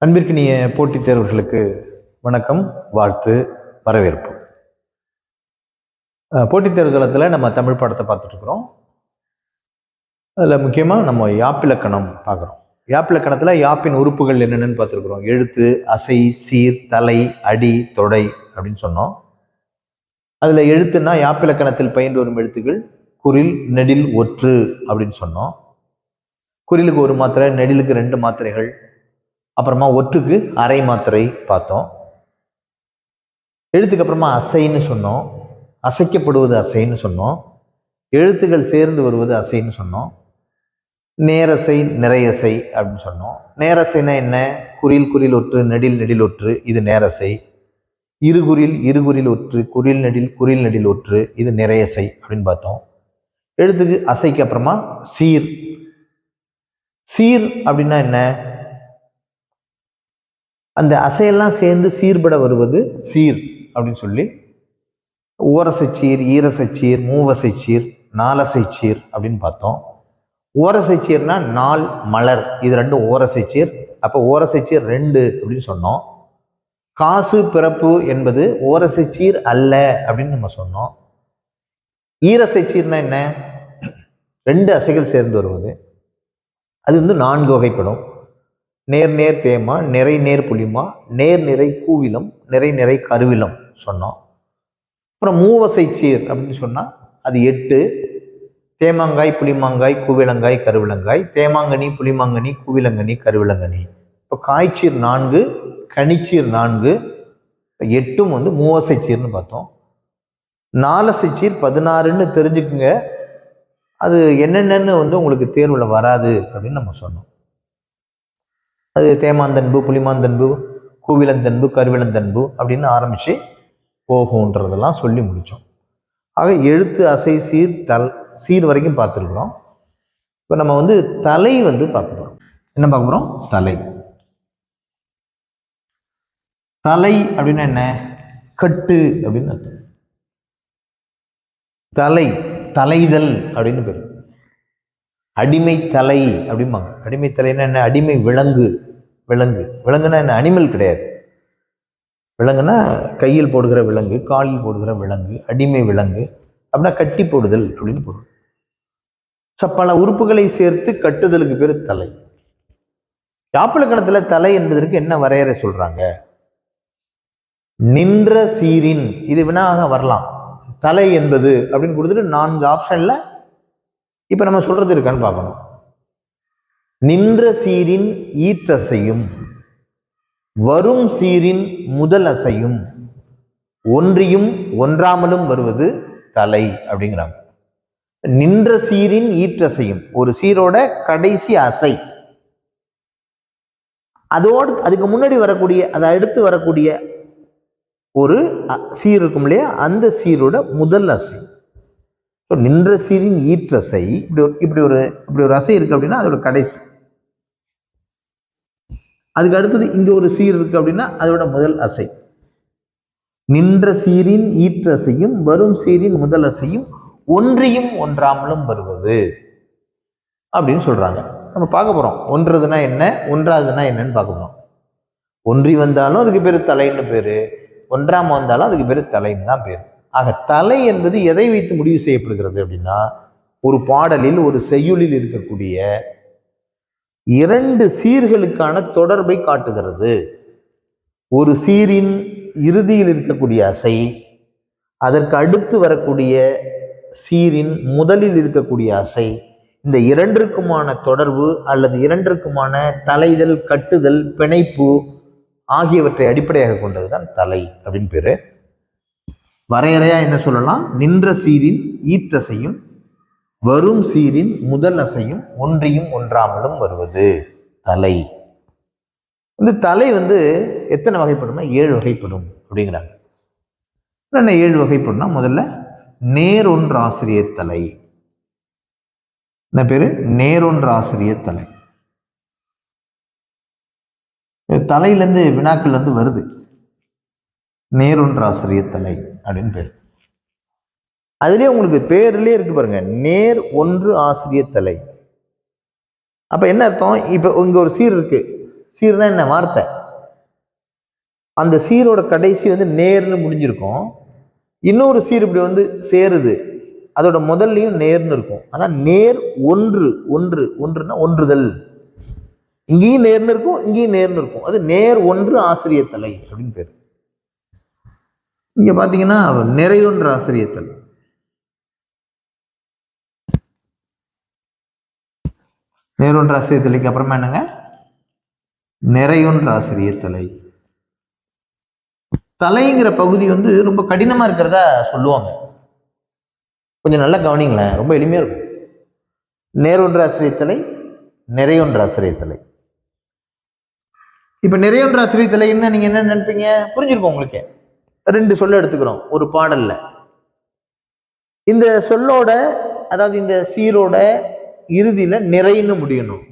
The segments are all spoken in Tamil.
அன்பிற்கினிய போட்டித் தேர்வர்களுக்கு வணக்கம், வாழ்த்து, வரவேற்பு. போட்டித் தேர்வுகளத்தில் நம்ம தமிழ் பாடத்தை பார்த்துட்டு இருக்கிறோம். அதில் முக்கியமாக நம்ம யாப்பிலக்கணம் பார்க்குறோம். யாப்பிலக்கணத்தில் யாப்பின் உறுப்புகள் என்னென்னு பார்த்துருக்குறோம். எழுத்து, அசை, சீர், தலை, அடி, தொடை அப்படின்னு சொன்னோம். அதில் எழுத்துன்னா யாப்பிலக்கணத்தில் பயின்று வரும் எழுத்துக்கள் குறில், நெடில், ஒற்று அப்படின்னு சொன்னோம். குறிலுக்கு ஒரு மாத்திரை, நெடிலுக்கு 2 மாத்திரைகள், அப்புறமா ஒற்றுக்கு அரை மாத்திரை பார்த்தோம். எழுத்துக்கு அப்புறமா அசைன்னு சொன்னோம். அசைக்கப்படுவது அசைன்னு சொன்னோம். எழுத்துக்கள் சேர்ந்து வருவது அசைன்னு சொன்னோம். நேரசை, நிறையசை அப்படின்னு சொன்னோம். நேரசைனா என்ன? குறில், குறில் ஒற்று, நெடில், நெடில் ஒற்று, இது நேரசை. இருகுறில், இருகுறில் ஒற்று, குறில் நெடில், குறில் நெடில் ஒற்று, இது நிறையசை அப்படின்னு பார்த்தோம். எழுத்துக்கு அசைக்கு அப்புறமா சீர். சீர் அப்படின்னா என்ன? அந்த அசையெல்லாம் சேர்ந்து சீர்பட வருவது சீர் அப்படின்னு சொல்லி ஓரசைச்சீர், ஈரசைச்சீர், மூவசைச்சீர், நாலசைச்சீர் அப்படின்னு பார்த்தோம். ஓரசைச்சீர்னா நாள், மலர், இது 2 ஓரசைச்சீர். அப்போ ஓரசைச்சீர் 2 அப்படின்னு சொன்னோம். காசு, பிறப்பு என்பது ஓரசைச்சீர் அல்ல அப்படின்னு நம்ம சொன்னோம். ஈரசைச்சீர்னா என்ன? 2 அசைகள் சேர்ந்து வருவது. அது 4 வகைப்படும். நேர் நேர் தேமா, நிறை நேர் புளிமா, நேர் நிறை கூவிலம், நிறை நிறை கருவிலம் சொன்னோம். அப்புறம் மூவசைச்சீர் அப்படின்னு சொன்னால் அது 8. தேமாங்காய், புளிமாங்காய், கூவிலங்காய், கருவிலங்காய், தேமாங்கனி, புளிமாங்கனி, கூவிலங்கனி, கருவிலங்கனி. இப்போ காய்ச்சீர் 4, கனிச்சீர் 4, 8 மூவசைச்சீர்னு பார்த்தோம். நாலசைச்சீர் 16ன்னு தெரிஞ்சுக்குங்க. அது என்னென்னு உங்களுக்கு தேர்வில் வராது அப்படின்னு நம்ம சொன்னோம். அது தேமாந்தன்பு, புளிமாந்தன்பு, கூவிலந்தன்பு, கருவிலந்தன்பு அப்படின்னு ஆரம்பித்து போகுன்றதெல்லாம் சொல்லி முடித்தோம். ஆக எழுத்து, அசை, சீர், சீர் வரைக்கும் பார்த்துருக்குறோம். இப்போ நம்ம தலை பார்க்க போகிறோம். என்ன பார்க்க போகிறோம்? தலை. தலை அப்படின்னா என்ன? கட்டு அப்படின்னு அர்த்தம். தலை, தலைதல் அப்படின்னு பேர். அடிமை தலை அப்படிம்பாங்க. அடிமை தலைன்னா என்ன? அடிமை விலங்கு. விலங்கு, விலங்குனா என்ன? அனிமல் கிடையாது. விலங்குனா கையில் போடுகிற விலங்கு, காலில் போடுகிற விலங்கு, அடிமை விலங்கு அப்படின்னா கட்டி போடுதல் அப்படின்னு பொருள். பல உறுப்புகளை சேர்த்து கட்டுதலுக்கு பேர் தலை. யாப்பிலக்கணத்தில் தலை என்பதற்கு என்ன வரையறை சொல்றாங்க? நின்ற சீரின், இது வினாக வரலாம். தலை என்பது அப்படின்னு கொடுத்துட்டு 4 ஆப்ஷன்ல இப்ப நம்ம சொல்றது இருக்கான்னு பார்க்கணும். நின்ற சீரின் ஈற்றசையும், வரும் சீரின் முதல் அசையும், ஒன்றியும் ஒன்றாமலும் வருவது தலை அப்படிங்கிறாங்க. நின்ற சீரின் ஈற்றசையும், ஒரு சீரோட கடைசி அசை, அதோடு அதுக்கு முன்னாடி வரக்கூடிய, அதை அடுத்து வரக்கூடிய ஒரு சீர் இருக்கும் இல்லையா, அந்த சீரோட முதல் அசை. நின்ற சீரின் ஈற்றசை, இப்படி ஒரு அசை இருக்கு அப்படின்னா அதோட கடைசி. அதுக்கு அடுத்தது இங்க ஒரு சீர் இருக்கு அப்படின்னா அதோட முதல் அசை. நின்ற சீரின் ஈற்றசையும் வரும் சீரின் முதல் அசையும் ஒன்றியும் ஒன்றாமலும் வருவது அப்படின்னு சொல்றாங்க. நம்ம பார்க்க போறோம். ஒன்றதுன்னா என்ன, ஒன்றாவதுன்னா என்னன்னு பார்க்க போறோம். ஒன்றி வந்தாலும் அதுக்கு பேரு தலைன்னு பேரு, ஒன்றாம வந்தாலும் அதுக்கு பேரு தலைன்னு தான் பேரு. ஆக தலை என்பது எதை வைத்து முடிவு செய்யப்படுகிறது அப்படின்னா, ஒரு பாடலில், ஒரு செய்யுளில் இருக்கக்கூடிய 2 சீர்களுக்கான தொடர்பை காட்டுகிறது. ஒரு சீரின் இறுதியில் இருக்கக்கூடிய அசை, அதற்கு அடுத்து வரக்கூடிய சீரின் முதலில் இருக்கக்கூடிய அசை, இந்த 2க்குமான தொடர்பு அல்லது 2க்குமான தலைதல், கட்டுதல், பிணைப்பு ஆகியவற்றை அடிப்படையாக கொண்டதுதான் தலை அப்படின்னு பேரு. வரையறையா என்ன சொல்லலாம்? நின்ற சீரின் ஈற்றசையும் வரும் சீரின் முதல் அசையும் ஒன்றியும் ஒன்றாமலும் வருவது தலை. இந்த தலை எத்தனை வகைப்படும்னா 7 வகைப்படும் அப்படிங்கிறாங்க. என்ன 7 வகைப்படும்னா, முதல்ல நேரொன்று ஆசிரியர் தலை. என்ன பேரு? நேரொன்று ஆசிரியர் தலை. தலையிலேருந்து வினாக்கள் வருது. நேரொன்று ஆசிரியர் தலை அப்படின்னு பேர். அதுலேயே உங்களுக்கு பேர்லேயே இருக்கு பாருங்க, நேர் ஒன்று ஆசிரியர் தலை. அப்ப என்ன அர்த்தம்? இப்ப இங்க ஒரு சீர் இருக்கு. சீர்னா என்ன வார்த்தை? அந்த சீரோட கடைசி வந்து நேர்னு முடிஞ்சிருக்கும். இன்னொரு சீர் இப்படி வந்து சேருது, அதோட முதல்லையும் நேர்னு இருக்கும். அதான் நேர் ஒன்று. ஒன்று ஒன்றுனா ஒன்றுதல். இங்கேயும் நேர்னு இருக்கும், இங்கேயும் நேர்னு இருக்கும். அது நேர் ஒன்று ஆசிரியர் தலை அப்படின்னு பேர். இங்க பாத்தீங்கன்னா நிறையொன்று ஆசிரியர் தலை. நேரொன்று ஆசிரியர் தலைக்கு அப்புறமா என்னங்க? நிறையொன்று ஆசிரியர் தலை. தலைங்கிற பகுதி வந்து ரொம்ப கடினமா இருக்கிறதா சொல்லுவாங்க. கொஞ்சம் நல்லா கவனிங்களேன், ரொம்ப எளிமையா இருக்கும். நேரொன்று ஆசிரியர் தலை, நிறையொன்று ஆசிரியர் தலை. இப்ப நிறையொன்று ஆசிரியர் தலைன்னா நீங்க என்ன நினைப்பீங்க? புரிஞ்சிருக்கும் உங்களுக்கு. ரெண்டு சொல்ல எடுத்துக்கிறோம் ஒரு பாடல்ல. இந்த சொல்லோட, அதாவது இந்த சீரோட இறுதியில நிறைன்னு முடியணும்.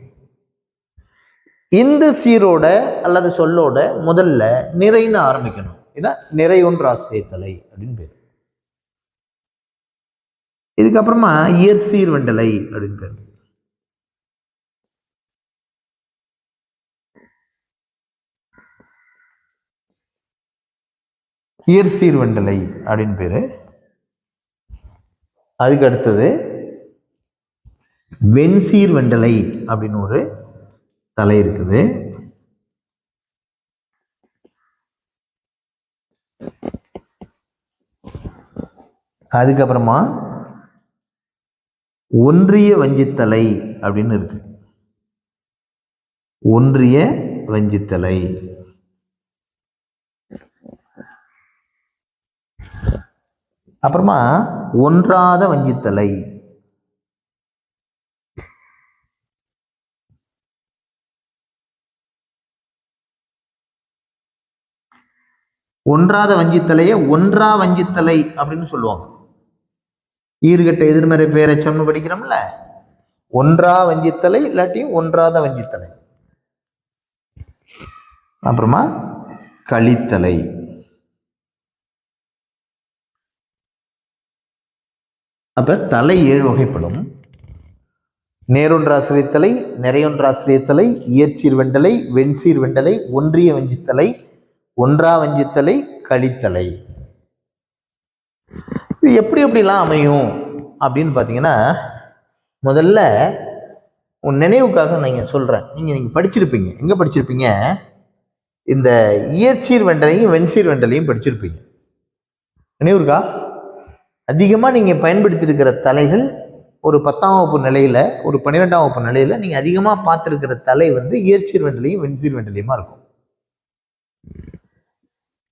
இந்த சீரோட அல்லது சொல்லோட முதல்ல நிறைன்னு ஆரம்பிக்கணும். இதான் நிறையொன்று ஆசிரியர் தலை அப்படின்னு பேர். இதுக்கப்புறமா இயற்சீர் வெண்டலை அப்படின்னு பேர். இயற்சீர் வெண்டலை அப்படின்னு பேரு. அதுக்கு அடுத்தது வெண்சீர் வெண்டலை அப்படின்னு ஒரு தலை இருக்குது. அதுக்கப்புறமா ஒன்றிய வஞ்சித்தலை அப்படின்னு இருக்கு. ஒன்றிய வஞ்சித்தலை. அப்புறமா ஒன்றாத வஞ்சித்தலை. ஒன்றாத வஞ்சித்தலையை ஒன்றா வஞ்சித்தலை அப்படின்னு சொல்லுவாங்க. ஈறுகட்ட எதிர்மறை பேரச்சம்னு படிக்கிறோம்ல, ஒன்றா வஞ்சித்தலை இல்லாட்டியும் ஒன்றாத வஞ்சித்தலை. அப்புறமா கழித்தலை. அப்ப தலை 7 வகைப்படும். நேரொன்றாசிரியத்தலை, நிறையொன்றாசிரியத்தலை, இயற்சீர் வெண்டலை, வெண்சீர் வெண்டலை, ஒன்றிய வஞ்சித்தலை, ஒன்றா வஞ்சித்தலை, கழித்தலை. இது எப்படி எப்படிலாம் அமையும் அப்படின்னு பார்த்தீங்கன்னா, முதல்ல உன் நினைவுக்காக நான் சொல்றேன். நீங்க படிச்சிருப்பீங்க. எங்க படிச்சிருப்பீங்க? இந்த இயற்சீர் வெண்டலையும் வெண்சீர் வெண்டலையும் படிச்சிருப்பீங்க. நினைவு இருக்கா? அதிகமாக நீங்கள் பயன்படுத்தி இருக்கிற தலைகள் ஒரு 10ஆம் வகுப்பு நிலையில, ஒரு 12ஆம் வகுப்பு நிலையில நீங்க அதிகமாக பார்த்துருக்கிற தலை வந்து இயற்சீர் வெண்டலையும் வெண்சீர் வெண்டலையுமா இருக்கும்.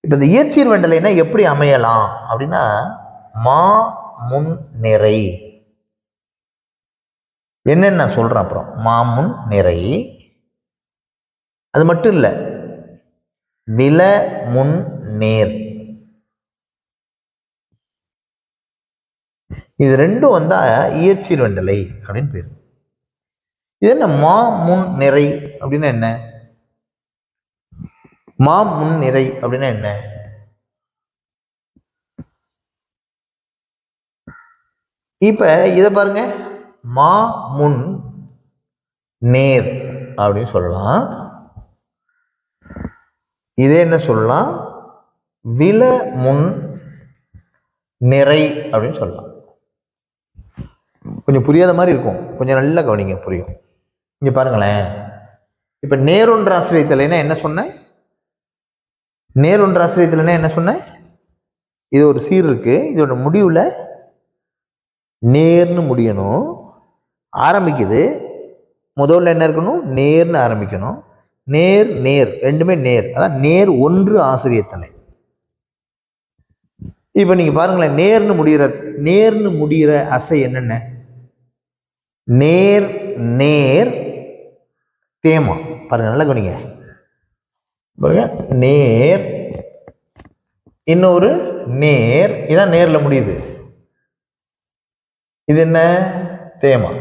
இப்ப இந்த இயற்சீர் வெண்டலைனா எப்படி அமையலாம் அப்படின்னா, மா முன் நிறை. என்னன்னு நான் சொல்றேன் அப்புறம். மாமுன் நிறை. அது மட்டும் இல்ல, வில முன் நேர். இது ரெண்டும் வந்தா இயற்சீர் வெண்டலை அப்படின்னு பேரு. இது என்ன மா முன் நிறை அப்படின்னா என்ன? மா முன் நிறை அப்படின்னா என்ன? இப்ப இத பாருங்க, மா முன் நேர் அப்படின்னு சொல்லலாம். இதே என்ன சொல்லலாம்? வில முன் நிறை அப்படின்னு சொல்லலாம். கொஞ்சம் புரியாத மாதிரி இருக்கும், கொஞ்சம் நல்லா கவனிங்க, புரியும். இங்க பாருங்களேன். இப்ப நேரொன்று ஆசிரியத்தலைன்னா என்ன சொன்னேன்? நேரொன்று ஆசிரியத்தலைன்னா என்ன சொன்னேன்? இது ஒரு சீர் இருக்கு, இதோட முடிவுல நேர்னு முடியணும். ஆரம்பிக்குது, முதல்ல என்ன இருக்கணும்? நேர்னு ஆரம்பிக்கணும். நேர் நேர் ரெண்டுமே நேர், அதான் நேர் ஒன்று ஆசிரியத்தலை. இப்ப நீங்க பாருங்களேன், நேர்னு முடிகிற அசை என்னென்ன? நேர் நேர் தேமா. பாருங்க, நல்லா கவனிங்க. நேர், இன்னொரு நேர், இதான் நேர்ல முடியுது. இது என்ன? தேமா.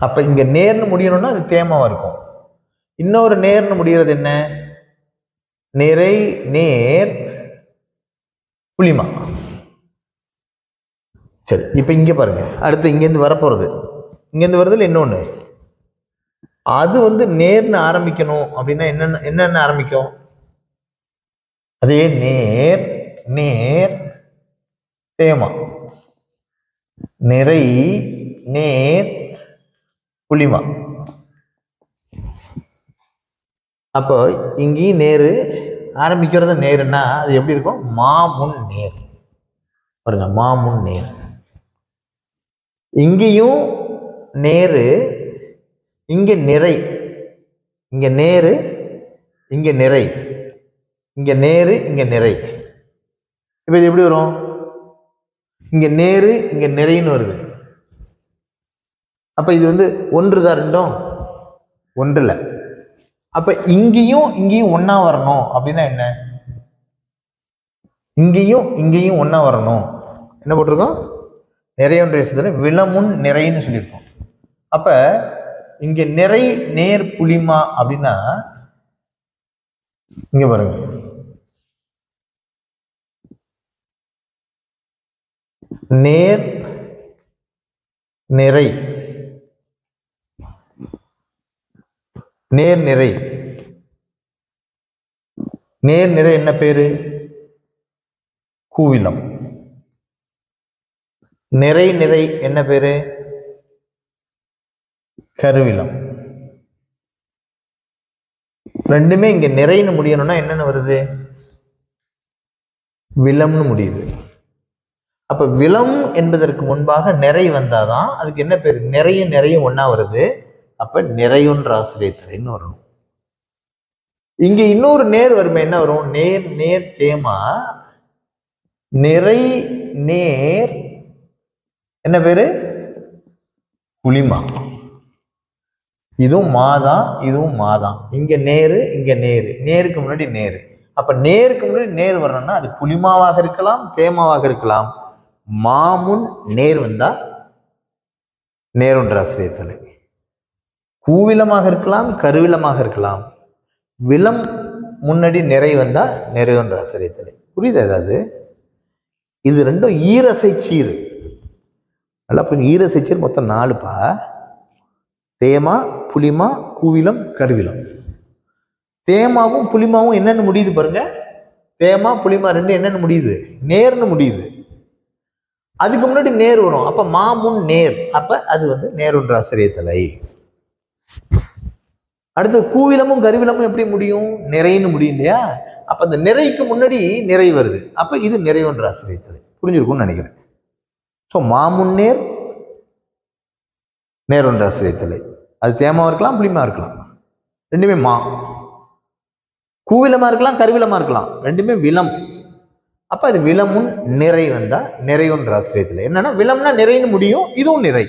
அப்ப இங்க நேர்னு முடியணும்னா அது தேமாவா இருக்கும். இன்னொரு நேர்னு முடிகிறது என்ன? நிறை நேர் புளிமா. சரி, இப்ப இங்க பாருங்க, அடுத்து இங்கேருந்து வரப்போறது. இங்கேருந்து வருதுல இன்னொன்னு, அது வந்து நேர்னு ஆரம்பிக்கணும் அப்படின்னா என்னென்ன ஆரம்பிக்கும்? அதே நேர், நேர், தேமா, நிறை, நேர், புளிமா. அப்போ இங்கேயும் நேரு ஆரம்பிக்கிறது நேருன்னா அது எப்படி இருக்கும்? மாமுன் நேர். பாருங்க, மாமுன் நேர். இங்கேயும் நேரு, இங்க நிறை, இங்க நேரு, இங்க நிறை, இங்க நேரு, இங்க நிறை. இப்ப இது எப்படி வரும்? இங்க நேரு, இங்க நிறைன்னு வருது. அப்ப இது வந்து ஒன்றுதான், ரெண்டும் ஒன்றுல. அப்ப இங்கேயும் இங்கேயும் ஒன்னா வரணும் அப்படின்னா என்ன? இங்கேயும் இங்கேயும் ஒன்னா வரணும். என்ன போட்டிருக்கோம்? நிறையொன்றை விலமுன் நிறைன்னு சொல்லியிருக்கோம். அப்ப இங்க நிறை, நேர், புளிமா அப்படின்னா இங்க பாருங்க, நேர், நிறை, நேர் நிறை. நேர் நிறை என்ன பேரு? கூவிலம். நிறை நிறை என்ன பேரு? கருவிலம். ரெண்டுமே இங்க நிறைன்னு முடியணும்னா என்னன்னு வருது? விலம்னு முடியுது. அப்ப விலம் என்பதற்கு முன்பாக நிறை வந்தாதான் அதுக்கு என்ன பேரு? நிறையும் ஒன்னா வருது. அப்ப நிறையொன்ற ஆசிரியத்தலைன்னு வரணும். இங்க இன்னொரு நேர் வருமே, என்ன வரும்? நேர், நேர், தேமா, நிறை, நேர், என்ன பேரு? புளிமா. இதுவும் மாதான், இதுவும் மாதான். இங்க நேரு, இங்க நேரு, நேருக்கு முன்னாடி நேரு. அப்ப நேருக்கு முன்னாடி நேர் வரணும்னா அது புளிமாவாக இருக்கலாம், தேமாவாக இருக்கலாம். மாமுன் நேர் வந்தா நேரொன்ற ஆசிரியத்தலை. கூவிலமாக இருக்கலாம், கருவிலமாக இருக்கலாம். விலம் முன்னாடி நிறை வந்தா நிறையொன்ற ஆசிரியத்தலை. புரியுது? ஏதாவது இது ரெண்டும் ஈரசை சீர். நல்லா புரியுங்க. ஈரசை சீர் மொத்தம் 4பா. தேமா, புளிமா, கூவிலம், கருவிலம். தேமாவும் புளிமாவும் என்னன்னு முடியுது பாருங்க. தேமா, புளிமா ரெண்டு என்னன்னு முடியுது? நேர்னு முடியுது. அதுக்கு முன்னாடி நேர் வரும். அப்ப மாமுன் நேர். அப்ப அது வந்து நேரொன்ற ஆசிரியத்தலை. அடுத்து கூவிலமும் கருவிலமும் எப்படி முடியும்? நிறைன்னு முடியும் இல்லையா? அப்ப அந்த நிறைக்கு முன்னாடி நிறை வருது. அப்ப இது நிறைவொன்ற ஆசிரியத்தலை. புரிஞ்சிருக்கும்னு நினைக்கிறேன். ஸோ மாமுன்னேர் நேரொன்ற ஆசிரியத்தலை. அது தேமாவா இருக்கலாம், புளிமா இருக்கலாம், ரெண்டுமே மா. கூவிலமா இருக்கலாம், கருவிலமா இருக்கலாம், ரெண்டுமே விலம். அப்ப அது விலமுன் நிறை வந்தா நிறையொன்ற ஆசிரியத்தலை. என்னன்னா விலம்னா நிறைன்னு முடியும், இதுவும் நிறை.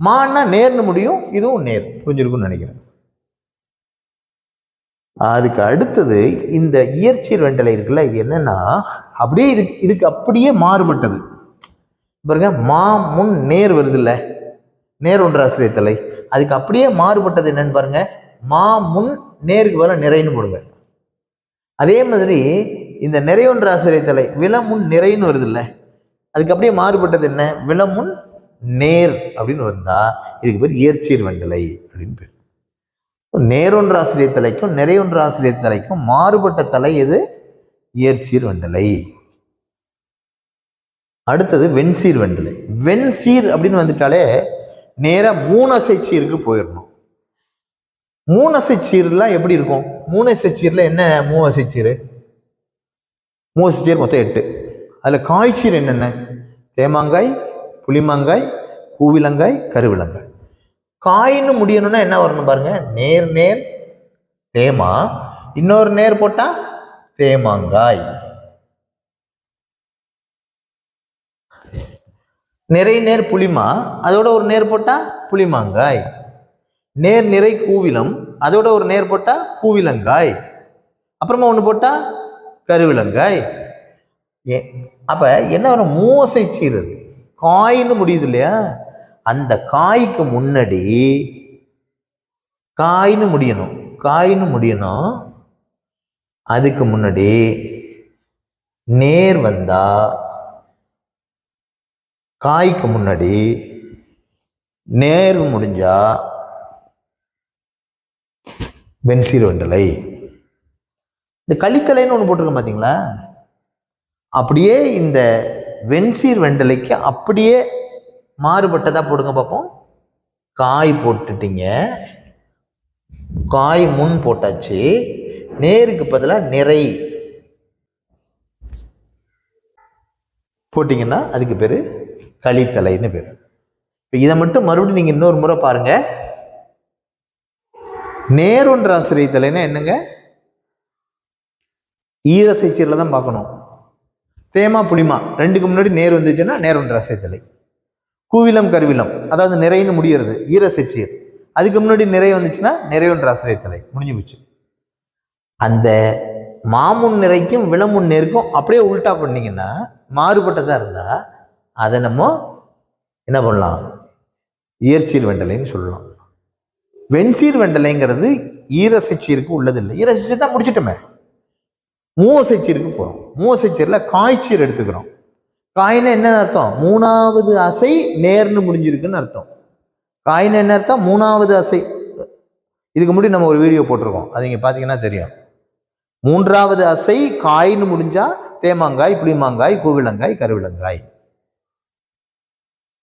மான்னா நேர்னு முடியும், இதுவும் நேர். புரிஞ்சிருக்கும்னு நினைக்கிறேன். அதுக்கு அடுத்தது இந்த இயற்சீர் வெண்டலை இருக்குல்ல, இது என்னன்னா அப்படியே இதுக்கு அப்படியே மாறுபட்டது பாருங்க. மா முன் நேர் வருது இல்ல, நேர் ஒன்ற ஆசிரியத்தலை. அதுக்கு அப்படியே மாறுபட்டது என்னன்னு பாருங்க. மா முன் நேருக்கு வர நிறைன்னு போடுங்க. அதே மாதிரி இந்த நிறையொன்ற ஆசிரியத்தலை விலமுன் நிறைன்னு வருது இல்ல, அதுக்கு அப்படியே மாறுபட்டது என்ன? விலமுன் நேர் அப்படின்னு வந்தா இதுக்கு பேர் இயற்சீர் வெண்டலை அப்படின்னு பேர். நேரொன்ற ஆசிரியத்தலைக்கும் நிறையொன்ற ஆசிரியத்தலைக்கும் மாறுபட்ட தலை எது? இயற்சீர் வெண்டலை. அடுத்தது வெண்சீர் வெண்டலை. வெண்சீர் அப்படின்னு வந்துட்டாலே நேரா மூணசை சீருக்கு போயிடணும். மூணசை சீர்லாம் எப்படி இருக்கும்? மூணசை சீர்ல என்ன? மூவசை சீர், மூவசை சீர் மொத்தம் 8. அதுல காய்ச்சீர் என்னென்ன? தேமாங்காய், புளிமாங்காய், கூவிலங்காய், கருவிலங்காய். காயின்னு முடியணும்னா என்ன வரணும் பாருங்க. நேர் நேர் தேமா, இன்னொரு நேர் போட்டா தேமாங்காய். நிறை நேர் புளிமா, அதோட ஒரு நேர் போட்டா புளிமாங்காய். நேர் நிறை கூவிலம், அதோட ஒரு நேர் போட்டா கூவிலங்காய். அப்புறமா ஒன்று போட்டா கருவிலங்காய். அப்ப என்ன வரும்? மூவசை சீரது. காயின்னு முடியுது இல்லையா? அந்த காய்க்கு முன்னாடி காயின்னு முடியணும். காயின்னு முடியணும். அதுக்கு முன்னாடி நேர் வந்தா, காய்க்கு முன்னாடி நேர் முடிஞ்சா வெண்சீர் வெண்டலை. இந்த கலித்தலைன்னு ஒன்று போட்டிருக்கோம் பார்த்தீங்களா, அப்படியே இந்த வெண்சீர் வெண்டலைக்கு அப்படியே மாறுபட்டதா போடுங்க பார்ப்போம். காய் போட்டுட்டீங்க, காய் முன் போட்டாச்சு, நேருக்கு பதிலாக நிறை போட்டிங்கன்னா அதுக்கு பேர் கலித்தலைன்னு பேர். இப்போ இதை மட்டும் மறுபடியும் நீங்கள் இன்னொரு முறை பாருங்க. நேரொன்றாசிரிய தலைன்னா என்னங்க? ஈரசைச்சீரில் தான் பார்க்கணும். தேமா புளிமா ரெண்டுக்கு முன்னாடி நேர் வந்துச்சுன்னா நேரொன்றாசிரிய தலை. கூவிலம் கருவிலம் அதாவது நிறைன்னு முடிகிறது ஈரசைச்சீர், அதுக்கு முன்னாடி நிறை வந்துச்சுன்னா நிறையொன்றாசிரிய தலை, முடிஞ்சு போச்சு. அந்த மாமுன் நிறைக்கும் விளமுன் நேருக்கும் அப்படியே உல்டா பண்ணீங்கன்னா மாறுபட்டதாக இருந்தால் அதை நம்ம என்ன பண்ணலாம்? இயற்சீர் வெண்டலைன்னு சொல்லலாம். வெண்சீர் வெண்டலைங்கிறது ஈரசைச்சீருக்கு உள்ளதில்லை. ஈரசைச்சீர் தான் முடிச்சிட்டோமே. மூவசைச்சீருக்கு போகிறோம். மூவசைச்சீரில் காய்ச்சீர் எடுத்துக்கிறோம். காயின்னு என்ன அர்த்தம்? மூணாவது அசை நேர்னு முடிஞ்சிருக்குன்னு அர்த்தம். காயின்னு என்ன அர்த்தம்? மூணாவது அசை. இதுக்கு முன்னாடி நம்ம ஒரு வீடியோ போட்டிருக்கோம், அது இங்கே பார்த்தீங்கன்னா தெரியும். மூன்றாவது அசை காய்னு முடிஞ்சா தேமாங்காய், புளிமாங்காய், கூவிலங்காய், கருவிலங்காய்.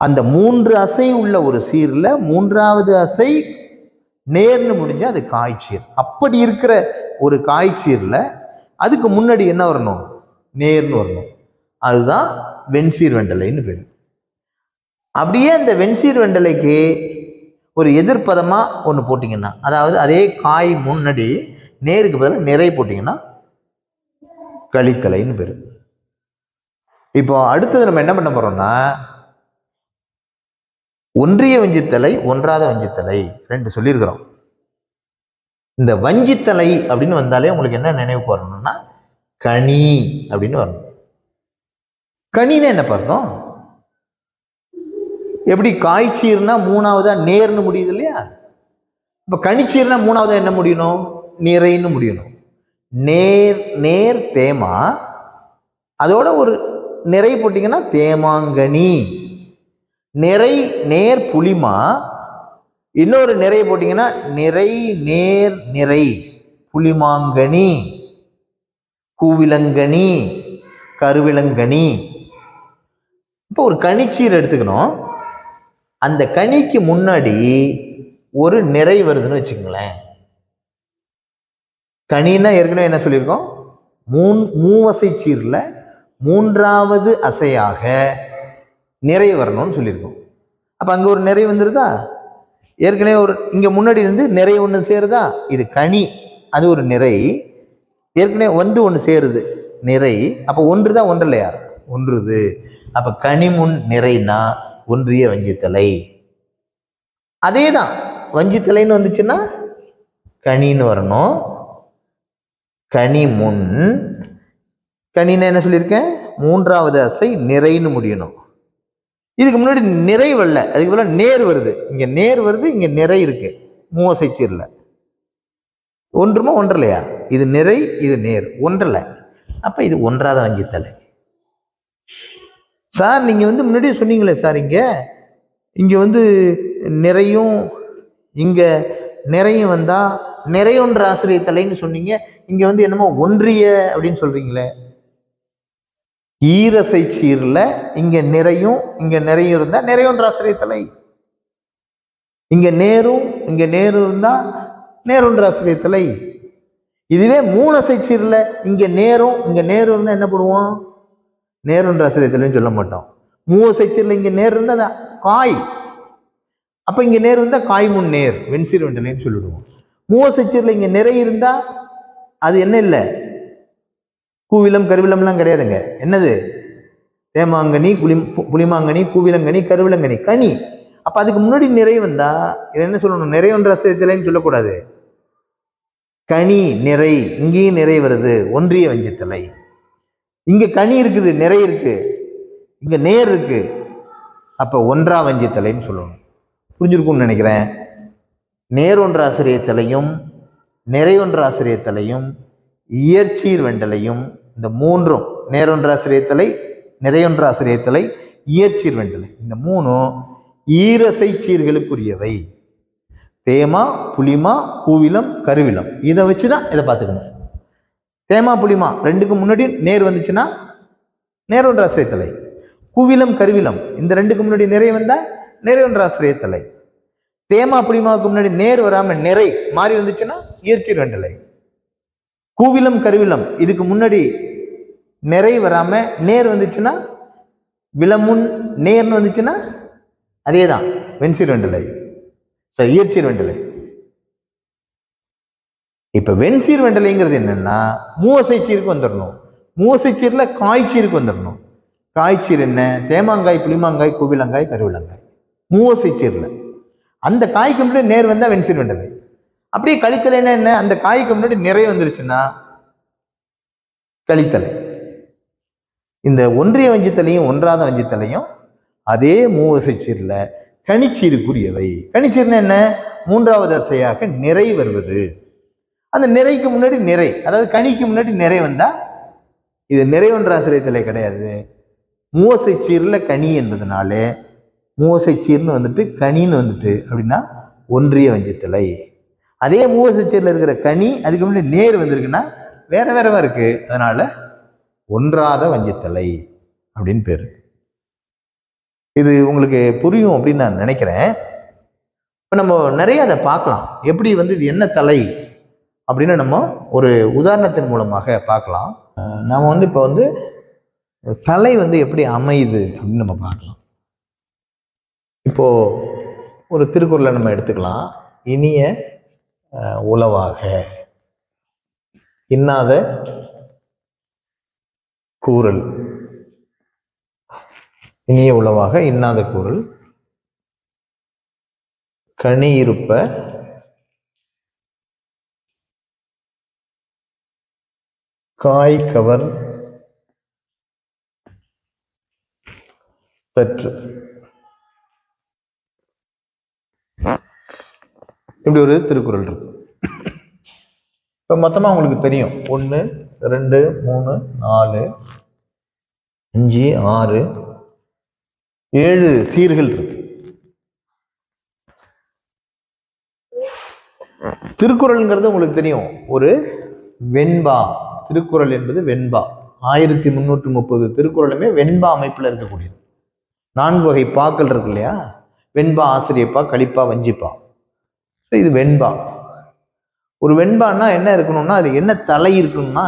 அந்த மூன்று அசை உள்ள ஒரு சீர்ல மூன்றாவது அசை நேர்னு முடிஞ்சா அது காய்ச்சீர். அப்படி இருக்கிற ஒரு காய்ச்சீர்ல அதுக்கு முன்னாடி என்ன வரணும்? நேர்னு வரணும். அதுதான் வெண்சீர் வெண்டலைன்னு பேர். அப்படியே அந்த வெண்சீர் வெண்டலைக்கு ஒரு எதிர்ப்பதமா ஒன்று போட்டிங்கன்னா, அதாவது அதே காய் முன்னாடி நேருக்கு பதிலாக நிறை போட்டிங்கன்னா கலித்தலைன்னு பேர். இப்போ அடுத்தது நம்ம என்ன பண்ண போறோம்னா, ஒன்றிய வஞ்சித்தலை, ஒன்றாத வஞ்சித்தலை ரெண்டு சொல்லியிருக்கிறோம். இந்த வஞ்சித்தலை அப்படின்னு வந்தாலே உங்களுக்கு என்ன நினைவுக்கு வரணும்னா கனி அப்படின்னு வரணும். கனின்னு என்ன பார்த்தோம்? எப்படி காய்ச்சீர்னா மூணாவதா நேர்னு முடியுது இல்லையா? இப்ப கனிச்சீர்னா மூணாவதா என்ன முடியணும்? நிறைன்னு முடியணும். நேர் நேர் தேமா, அதோட ஒரு நிறை போட்டீங்கன்னா தேமாங்கனி. நிறை நேர் புளிமா, இன்னொரு நிறை போட்டீங்கன்னா நிறை நேர் நிறை புளிமாங்கனி, கூவிலங்கனி, கருவிலங்கனி. இப்போ ஒரு கனிச்சீர் எடுத்துக்கணும். அந்த கனிக்கு முன்னாடி ஒரு நிறை வருதுன்னு வச்சுக்கோங்களேன். கனின்னா ஏற்கனவே என்ன சொல்லியிருக்கோம்? மூவசை சீர்ல மூன்றாவது அசையாக நிறை வரணும்னு சொல்லியிருக்கோம். அப்ப அங்க ஒரு நிறை வந்துருதா? ஏற்கனவே ஒரு இங்க முன்னாடி இருந்து நிறை ஒன்று சேருதா? இது கனி, அது ஒரு நிறை. ஏற்கனவே ஒன்று சேருது நிறை. அப்ப ஒன்று தான், ஒன்று இல்லையா? ஒன்றுது. அப்ப கனி முன் நிறைனா ஒன்றிய வஞ்சித்தலை. அதே தான் வஞ்சித்தலைன்னு வந்துச்சுன்னா கனின்னு வரணும். கனி முன், கனின்னு என்ன சொல்லியிருக்கேன்? மூன்றாவது அசை நிறைன்னு முடியணும். இதுக்கு முன்னாடி நிறை வரல, அதுக்கு போல நேர் வருது. இங்க நேர் வருது, இங்க நிறை இருக்கு. மூவசை சீர்ல ஒன்றுமா ஒன்று இல்லையா? இது நிறை, இது நேர், ஒன்றல்ல. அப்ப இது ஒன்றாத வஞ்சித்தலை. சார் நீங்க முன்னாடியே சொன்னீங்களே சார், இங்க நிறையும் இங்க நிறையும் வந்தா நிறையொன்ற ஆசிரிய தலைன்னு சொன்னீங்க. இங்க என்னமோ ஒன்றிய அப்படின்னு சொல்றீங்களே. ஈரசை சீர்ல இங்க நிறையும் இங்க நிறையும் இருந்தா நிறையொன்ற ஆசிரிய தலை. இங்க நேரும் இருந்தா நேரொன்ற ஆசிரிய தலை. இதுவே மூணசை சீர்ல இங்க நேரும் இருந்தா என்ன பண்ணுவோம்? நேரொன்ற ஆசிரிய தலைன்னு சொல்ல மாட்டோம். மூவசை சீர்ல இங்க நேர் இருந்தா காய். அப்ப இங்க நேர் இருந்தா காய் முன் நேர், வெண்சீர் வெண்டலைன்னு சொல்லிடுவோம். மூவசை சீர்ல இங்க நிறை இருந்தா அது என்ன இல்லை? கூவிலம் கருவிலம்லாம் கிடையாதுங்க. என்னது? தேமாங்கனி, புளிமாங்கனி, கூவிலங்கனி, கருவிலங்கனி, கனி. அப்ப அதுக்கு முன்னாடி நிறை வந்தா இதை என்ன சொல்லணும்? நிறையொன்ற ஆசிரியத்தலைன்னு சொல்லக்கூடாது. கனி நிறை, இங்கேயும் நிறை வருது, ஒன்றிய வஞ்சித்தலை. இங்க கனி இருக்குது, நிறை இருக்கு, இங்க நேர் இருக்கு. அப்ப ஒன்றா வஞ்சித்தலைன்னு சொல்லணும். புரிஞ்சிருக்கும்னு நினைக்கிறேன். நேரொன்ற ஆசிரியத்தலையும் நிறையொன்ற ஆசிரியத்தலையும் இயற்சீர் வெண்டலையும், இந்த மூன்றும் நேரொன்ற ஆசிரியத்தலை, நிறையொன்ற ஆசிரியத்தலை, இயற்சீர் வெண்டலை, இந்த மூணும் ஈரசை சீர்களுக்குரியவை. தேமா, புளிமா, கூவிலம், கருவிலம். இதை வச்சுதான் இதை பார்த்துக்கணும். தேமா புளிமா ரெண்டுக்கு முன்னாடி நேர் வந்துச்சுன்னா நேர் ஒன்று ஆசிரியத்தலை. கூவிலம் கருவிலம் இந்த ரெண்டுக்கு முன்னாடி நிறை வந்தா நிறை ஒன்று ஆசிரியத்தலை. தேமா புளிமாவுக்கு முன்னாடி நேர் வராம நிறை மாறி வந்துச்சுன்னா இயற்சீர் வெண்டலை. கூவிலம் கருவிலம் இதுக்கு முன்னாடி நிறை வராம நேர் வந்துச்சுன்னா விலமுன் நேர்னு வந்துச்சுன்னா அதேதான் வெண்சீர் வெண்டலை, இயற்சீர் வெண்டலை. இப்ப வெண்சீர் வெண்டலைங்கிறது என்னன்னா மூவசை சீருக்கு வந்துடணும். மூவசை சீர்ல காய்ச்சீருக்கு வந்துடணும். காய்ச்சீர் என்ன? தேமாங்காய், புளிமாங்காய், கூவிலங்காய், கருவிலங்காய். மூவசை சீர்ல அந்த காய்க்கு முன்னாடி நேர் வந்தா வெண்சீர் வெண்டலை. அப்படியே கழித்தலைன்னா என்ன? அந்த காய்க்கு முன்னாடி நிறைய வந்துருச்சுன்னா கழித்தலை. இந்த ஒன்றிய வஞ்சித்தலையும் ஒன்றாத வஞ்சித்தலையும் அதே மூவசை சீர்ல கனிச்சீருக்குரியவை. கனிச்சீர்னா என்ன? மூன்றாவது வரிசையாக நிறை வருவது. அந்த நிறைக்கு முன்னாடி நிறை, அதாவது கனிக்கு முன்னாடி நிறை வந்தா இது நிறை ஒன்று ஆசிரியத்தலை கிடையாது. மூவசை சீர்ல கனி என்பதனால மூவசை சீர்னு வந்துட்டு கனின்னு வந்துட்டு அப்படின்னா ஒன்றிய வஞ்சித்தலை. அதே மூவசை சீர்ல இருக்கிற கனி அதுக்கு முன்னாடி நேர் வந்திருக்குன்னா வேற வேறவா இருக்கு, அதனால ஒன்றாத வஞ்சித்தலை அப்படின்னு பேரு. இது உங்களுக்கு புரியும் அப்படின்னு நான் நினைக்கிறேன். இப்போ நம்ம நிறைய அதை பார்க்கலாம். எப்படி இது என்ன தலை அப்படின்னு நம்ம ஒரு உதாரணத்தின் மூலமாக பார்க்கலாம். நம்ம இப்போ தலை எப்படி அமையுது அப்படின்னு நம்ம பார்க்கலாம். இப்போ ஒரு திருக்குறளை நம்ம எடுத்துக்கலாம். இனிய உளவாக இன்னாத கூறல். இனிய உளவாக இன்னாத கூறல். கனி இருப்ப காய் கவர் பெற்று. இப்படி ஒரு திருக்குறள் இருக்கு. இப்ப மொத்தமா உங்களுக்கு தெரியும் 1 2 3 4 5 6 7 சீர்கள் இருக்கு. திருக்குறள்ங்கிறது உங்களுக்கு தெரியும் ஒரு வெண்பா. திருக்குறள் என்பது வெண்பா. 1330 திருக்குறளுமே வெண்பா அமைப்புல இருக்கக்கூடியது. 4 வகை பாக்கள் இருக்கு இல்லையா? வெண்பா, ஆசிரியப்பா, கலிப்பா, வஞ்சிப்பா. இது வெண்பா. ஒரு வெண்பான்னா என்ன இருக்கணும்னா அது என்ன தலை இருக்கணும்னா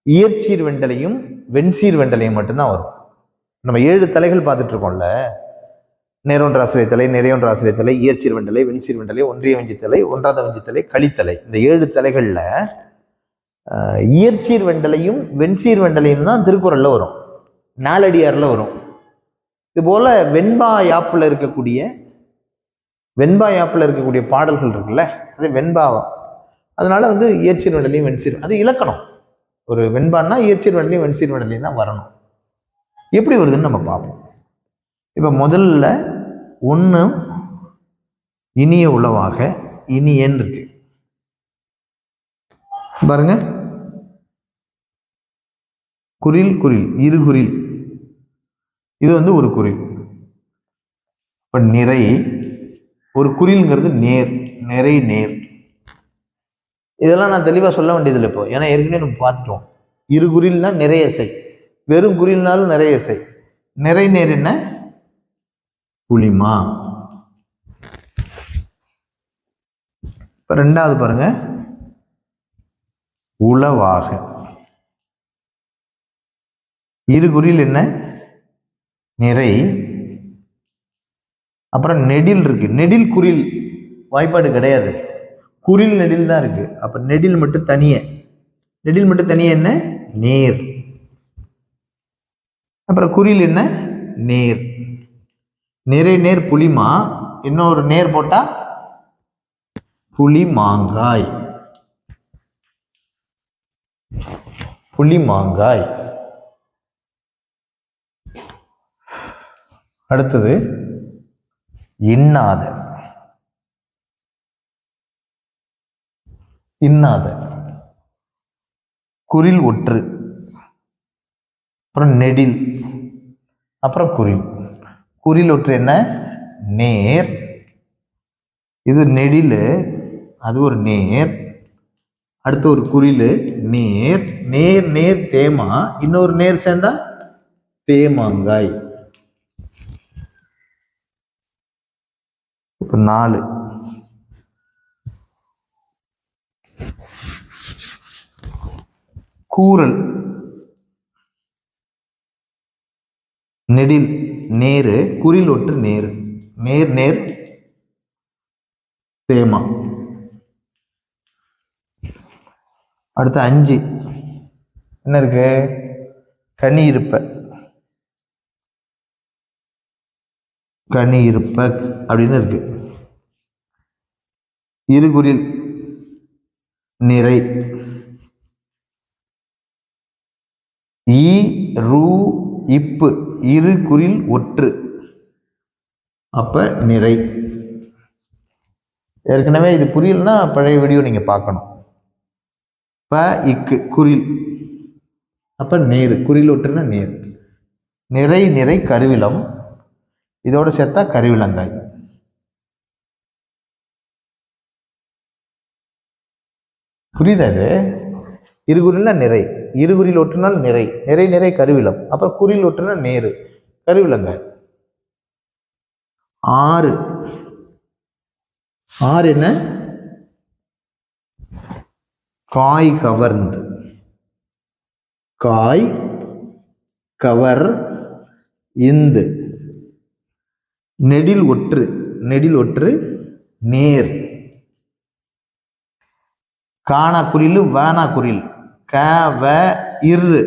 இயற்சீர் வெண்டலையும் வெண்சீர் வெண்டலையும் மட்டும்தான் வரும். நம்ம 7 தலைகள் பார்த்துட்டு இருக்கோம்ல, நேரொன்று ஆசிரியத்தலை, நிறையொன்று ஆசிரியத்தலை, இயற்சீர் வெண்டலை, வெண்சீர் வெண்டலை, ஒன்றிய வஞ்சித்தலை, ஒன்றாத வஞ்சித்தலை, கழித்தலை. இந்த 7 தலைகள்ல இயற்சீர் வெண்டலையும் வெண்சீர் வெண்டலையும் தான் திருக்குறள்ல வரும், நாலடியார்ல வரும். இது போல வெண்பா யாப்புல இருக்கக்கூடிய பாடல்கள் இருக்குல்ல, அது வெண்பாவா. அதனால இயற்சீர் வெண்டலையும் வெண்சீர், அது இலக்கணம். ஒரு வெண்பான்னா இயற்சீர் வெண்டலையும் வெண்சீர் வெண்டலையும் தான் வரணும். எப்படி வருதுன்னு நம்ம பார்ப்போம். இப்ப முதல்ல 1 இனிய உளவாக இனியன் இருக்கு பாருங்க. குறில் குறில் இருகுறில், இது ஒரு குறில். இப்ப நிறை ஒரு குறில்ங்கிறது நேர், நிறை நேர். இதெல்லாம் நான் தெளிவா சொல்ல வேண்டியதில்லை இப்போ, ஏன்னா ஏற்கனவே நம்ம பார்த்துட்டோம். இருகுறில்னா நிறைய இசை, வெறும் குறில்னாலும் நிறைய இசை. நிறை நேர் என்ன? புளிமா. இப்ப 2வது பாருங்க, உளவாக. இருகுறில் என்ன? நிறை. அப்புறம் நெடில் இருக்கு. நெடில் குறில் வாய்ப்பாடு கிடையாது, குறில் நெடில் தான் இருக்கு. அப்ப நெடில் மட்டும் தனியே, நெடில் மட்டும் தனியே என்ன? நேர். அப்புறம் குறில் என்ன? நேர். நிறை நேர் புளிமா. இன்னொரு நேர் போட்டா புளி மாங்காய். புளி மாங்காய். அடுத்தது இன்னாத. இன்னாத குறில் ஒற்று, அப்புறம் நெடில், அப்புறம் குறில். குறில் ஒற்று என்ன? நேர். இது நெடில், அது ஒரு நேர், அடுத்து ஒரு குறில் நேர், நேர் நேர் தேமா, இன்னொரு நேர் சேர்ந்தா தேமாங்காய். இப்ப 4 கூறல், நெடில் நேரு, குறில் ஒற்று நேரு, நேர் நேர் தேமா. அடுத்து 5 என்ன இருக்கு? கனி இருப்ப, கனி இருப்ப அப்படின்னு இருக்கு. இருகுறில் நிறை, ஈ ரூ இப்பு, இரு குறில் ஒற்று, அப்ப நிறை. ஏற்கனவே இது புரியலன்னா பழைய வீடியோ நீங்க பார்க்கணும். ப இக்கு குறில், அப்ப நேரு, குறில் ஒற்றுனா நேர். நிறை நிறை கருவிலம், இதோட சேர்த்தா கருவிலங்காய். புரியுதா? இது இருகுறில்னா நிறை, இருகுறில் ஒற்றுனால் நிறை, நிறை நிறை கருவிலம், அப்புறம் குறில் ஒற்றுனா நேரு, கருவிலங்காய். 6 என்ன? காய் கவர்ந்து, காய் கவர் இந்து, நெடில் ஒற்று, நெடில் ஒற்று நேர். காணா குறில் வேணா குறில், க வ இரு,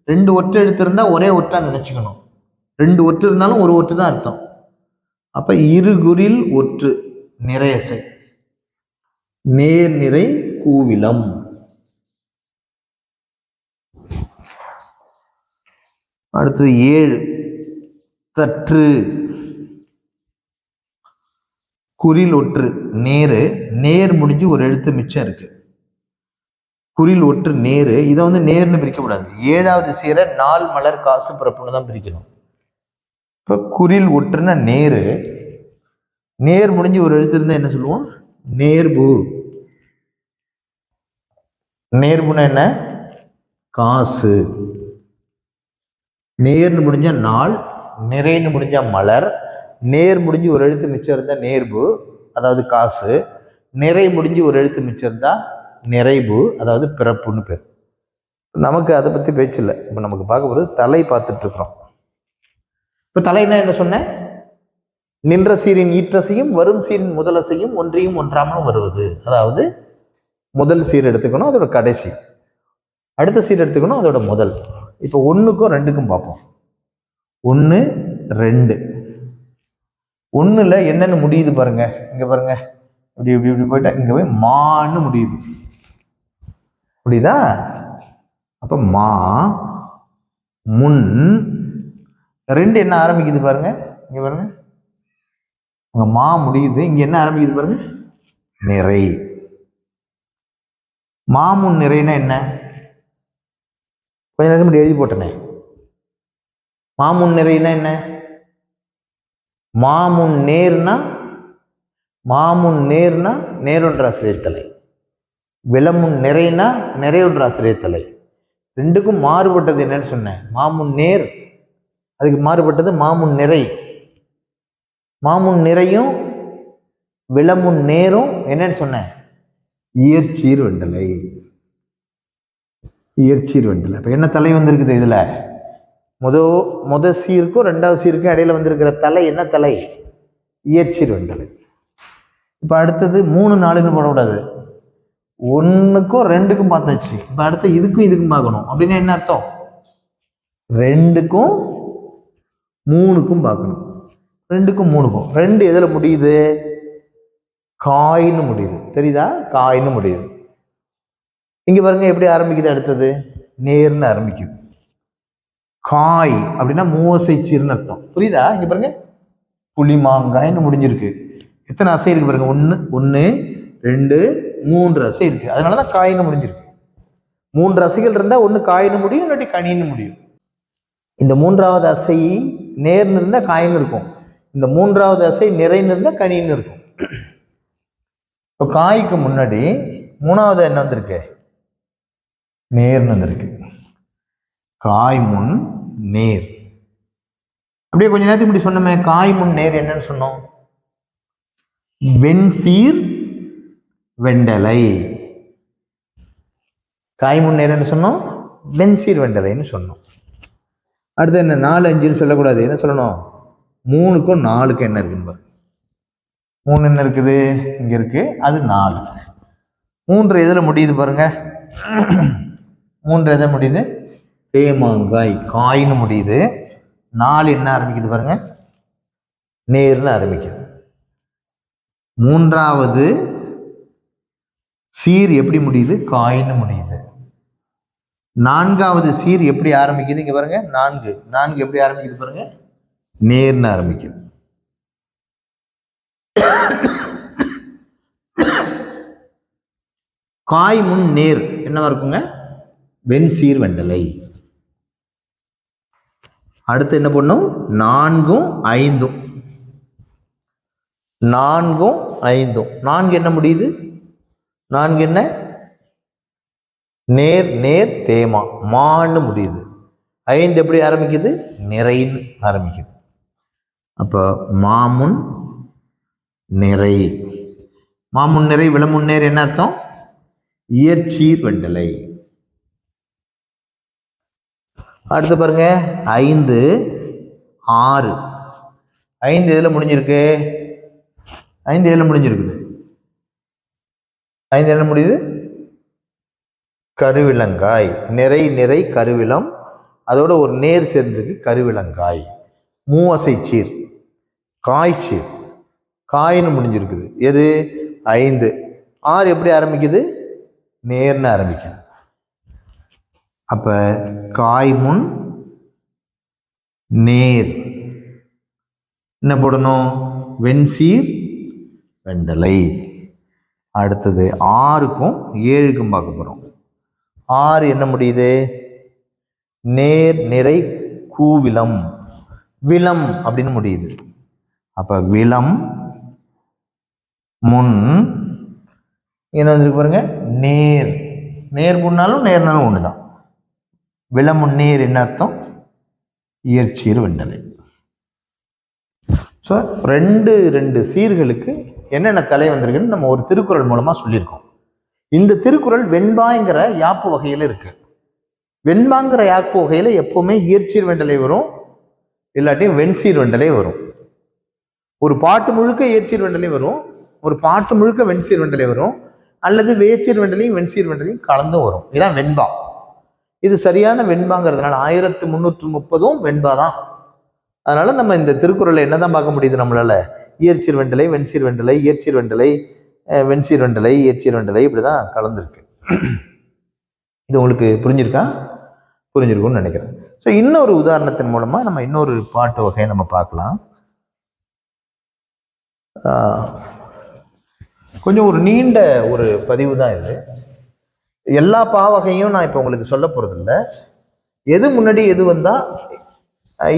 2 ஒற்று எடுத்திருந்தா ஒரே ஒற்றா நினைச்சுக்கணும். 2 ஒற்று இருந்தாலும் ஒரு ஒற்று தான் அர்த்தம். அப்ப இருகுறில் ஒற்று நிறையசை, நேர் நிறை கூவிலம். அடுத்தது 7 தற்று, குறில் ஒற்று நேரு, நேர் முடிஞ்சு ஒரு எழுத்து மிச்சம் இருக்கு, குறில் ஒற்று நேரு. இதை வந்து நேர்னு பிரிக்க கூடாது, 7வது சீரை நாள் மலர் காசு பிறப்புன்னு தான் பிரிக்கணும். இப்ப குறில் ஒற்றுன்னா நேரு, நேர் முடிஞ்சு ஒரு எழுத்து இருந்தா என்ன சொல்லுவோம்? நேர்பு. நேர்புனா என்ன? காசு. நேர்னு முடிஞ்ச நாள், நிறைன்னு முடிஞ்ச மலர், நேர் முடிஞ்சு ஒரு எழுத்து மிச்சம் இருந்தா நேர்பு, அதாவது காசு. நிறை முடிஞ்சு ஒரு எழுத்து மிச்சம் இருந்தா நிறைவு, அதாவது பிறப்புன்னு பேர். நமக்கு அதை பத்தி பேச்சு இல்லை. இப்ப நமக்கு பார்க்க போது தலை பார்த்துட்டு இருக்கிறோம். இப்ப தலைன்னா என்ன சொன்னேன்? நின்ற சீரின் ஈற்றசையும் வரும் சீரின் முதலசையும் ஒன்றையும் ஒன்றாமல் வருவது. அதாவது முதல் சீர் எடுத்துக்கணும், அதோட கடைசி. அடுத்த சீர் எடுத்துக்கணும், அதோட முதல். இப்போ 1க்கும் 2க்கும் பார்ப்போம். 1 2. 1ல என்னன்னு முடியுது பாருங்க, இங்க பாருங்க, இப்படி இப்படி இப்படி போயிட்டா இங்க போய் மான்னு முடியுது. புரியுதா? அப்ப மா முன். 2 என்ன ஆரம்பிக்குது பாருங்க, இங்க பாருங்க, அங்க மா முடியுது, இங்க என்ன ஆரம்பிக்குது பாருங்க, நிறை. மாமுன் நிறைனா என்ன? கொஞ்ச நேரம் முன்னாடி எழுதி போட்டனே. மாமுன் நிறைனா என்ன? மாமுன் நேர்னா, மாமுன் நேர்னா நேரொன்ற ஆசிரியத்தலை, விளமுன் நிறைனா நிறையொன்ற ஆசிரியத்தலை. 2க்கும் மாறுபட்டது என்னன்னு சொன்னேன்? மாமுன் நேர், அதுக்கு மாறுபட்டது மாமுன் நிறை. மாமுன் நிறையும் விளமுன் நேரும் என்னன்னு சொன்னேன்? இயற்சீர் வெண்டலை. இயற்சீர் வெண்டலை. இப்ப என்ன தலை வந்திருக்குது இதுல? முத சீருக்கும் 2வது சீருக்கும் இடையில வந்திருக்கிற தலை என்ன தலை? இயற்சீர் வெண்டலை. இப்ப அடுத்தது 3 4ன்னு போடக்கூடாது, 1க்கும் 2க்கும் பார்த்தாச்சு. இப்ப அடுத்த இதுக்கும் இதுக்கும் பார்க்கணும். அப்படின்னா என்ன அர்த்தம்? 2க்கும் 3க்கும் பார்க்கணும். 2க்கும் 3க்கும். 2 எதுல முடியுது? காய்னு முடியுது. தெரியுதா? காய்னு முடியுது. இங்க பாருங்க எப்படி ஆரம்பிக்குது, அடுத்தது நேர்னு ஆரம்பிக்குது. காய் அப்படின்னா மூவசை சீர்னு அர்த்தம். புரியுதா? இங்க பாருங்க, புளிமாங்காய்னு முடிஞ்சிருக்கு. எத்தனை அசை இருக்கு பாருங்க, 1 1 2 3 அசை இருக்கு. அதனாலதான் காயின்னு முடிஞ்சிருக்கு. 3 அசைகள் இருந்தா ஒண்ணு காயின்னு முடியும், இல்லாட்டி கனின்னு முடியும். இந்த 3வது அசை நேர்னு இருந்தா காயின்னு இருக்கும், இந்த 3வது அசை நிறைன்னு இருந்தா கனின்னு இருக்கும். இப்போ காய்க்கு முன்னாடி மூணாவது என்ன வந்திருக்கு? நேர்னு வந்திருக்கு. காய் முன் நேர். அப்படியே கொஞ்ச நேரத்துக்கு முன்னாடி சொன்னோமே, காய் முன் நேர் என்னன்னு சொன்னோம்? வெண்சீர் வெண்டலை. காய் முன் நேர் என்ன சொன்னோம்? வெண்சீர் வெண்டலைன்னு சொன்னோம். அடுத்து என்ன? 4 5ன்னு சொல்லக்கூடாது. என்ன சொல்லணும்? 3க்கும் 4க்கும் என்ன இருக்குன்னு பாருங்க. 3 என்ன இருக்குது? இங்க இருக்கு. அது 4. 3 எதுல முடியுது பாருங்க. 3 எதை முடியுது? தேமாங்காய் காய்னு முடியுது. 4 என்ன ஆரம்பிக்குது பாருங்க? நேர்னு ஆரம்பிக்குது. 3வது சீர் எப்படி முடியுது? காய்னு முடியுது. 4வது சீர் எப்படி ஆரம்பிக்குது? இங்க பாருங்க. 4 எப்படி ஆரம்பிக்குது பாருங்க? நேர்னு ஆரம்பிக்குது. காய் முன் நேர் என்னவா இருக்குங்க? வெண்சீர் வெண்டலை. அடுத்து என்ன பண்ணும்? 4ம் 5ம். 4ம் 5ம். 4 என்ன முடியுது? 4 என்ன? நேர் நேர் தேமா மான்னு முடியுது. 5 எப்படி ஆரம்பிக்குது? நிறைன்னு ஆரம்பிக்குது. அப்போ மாமுன் நிறை. மாமுன் நிறை விளமுன் நேர் என்ன அர்த்தம்? இயற்சீர் வெண்டலை. அடுத்து பாருங்க 5 6. 5 எதுல முடிஞ்சிருக்கு? 5 எதுல முடிஞ்சிருக்குது? 5 என்ன முடியுது? கருவிலங்காய். நிறை நிறை கருவிலம், அதோட ஒரு நேர் சேர்ந்திருக்கு, கருவிலங்காய். மூவசைச்சீர் காய்ச்சீர். காய்னு முடிஞ்சிருக்குது. எது? 5. 6 எப்படி ஆரம்பிக்குது? நேர்னு ஆரம்பிக்குது. அப்ப காய் முன் நேர் என்ன போடணும்? வெண்சீர் வெண்டலை. அடுத்தது 6க்கும் 7க்கும் பார்க்க போறோம். 6 என்ன முடியுது? நேர் நிறை கூவிலம். விலம் அப்படின்னு முடியுது. அப்ப விலம் முன் என்ன வந்துருக்கு பாருங்க? நேர். நேர் முன்னாலும் நேர்னாலும் ஒண்ணுதான். விலம் முன் நேர் என்ன அர்த்தம்? இயற்சீர் வெண்டலை. ஸோ ரெண்டு சீர்களுக்கு என்னென்ன தலை வந்திருக்குன்னு நம்ம ஒரு திருக்குறள் மூலமா சொல்லியிருக்கோம். இந்த திருக்குறள் வெண்பாங்கிற யாப்பு வகையில இருக்கு. வெண்பாங்கிற யாப்பு வகையில எப்பவுமே இயற்சீர் வெண்டலை வரும், இல்லாட்டியும் வெண்சீர் வெண்டலை வரும். ஒரு பாட்டு முழுக்க இயற்சீர் வெண்டலை வரும், ஒரு பாட்டு முழுக்க வெண்சீர் வெண்டலை வரும், அல்லது வேச்சீர் வெண்டலையும் வெண்சீர் வெண்டலையும் கலந்தும் வரும். இதான் வெண்பா. இது சரியான வெண்பாங்கிறதுனால 1330 வெண்பா தான். அதனால நம்ம இந்த திருக்குறளை என்னதான் பார்க்க முடியுது நம்மளால? இயற்சீர் வெண்டலை, வெண்சீர் வெண்டலை, இயற்சீர் வெண்டலை, வெண்சீர் வெண்டலை, இயற்சீர் வெண்டலை, இப்படிதான் கலந்துருக்கு. இது உங்களுக்கு புரிஞ்சிருக்கா? புரிஞ்சிருக்கும்னு நினைக்கிறேன். ஸோ இன்னொரு உதாரணத்தின் மூலமா நம்ம இன்னொரு பாட்டு வகையை நம்ம பார்க்கலாம். கொஞ்சம் ஒரு நீண்ட ஒரு பதிவு தான் இது. எல்லா பாவகையும் நான் இப்போ உங்களுக்கு சொல்ல போறது இல்லை. எது முன்னாடி எது வந்தா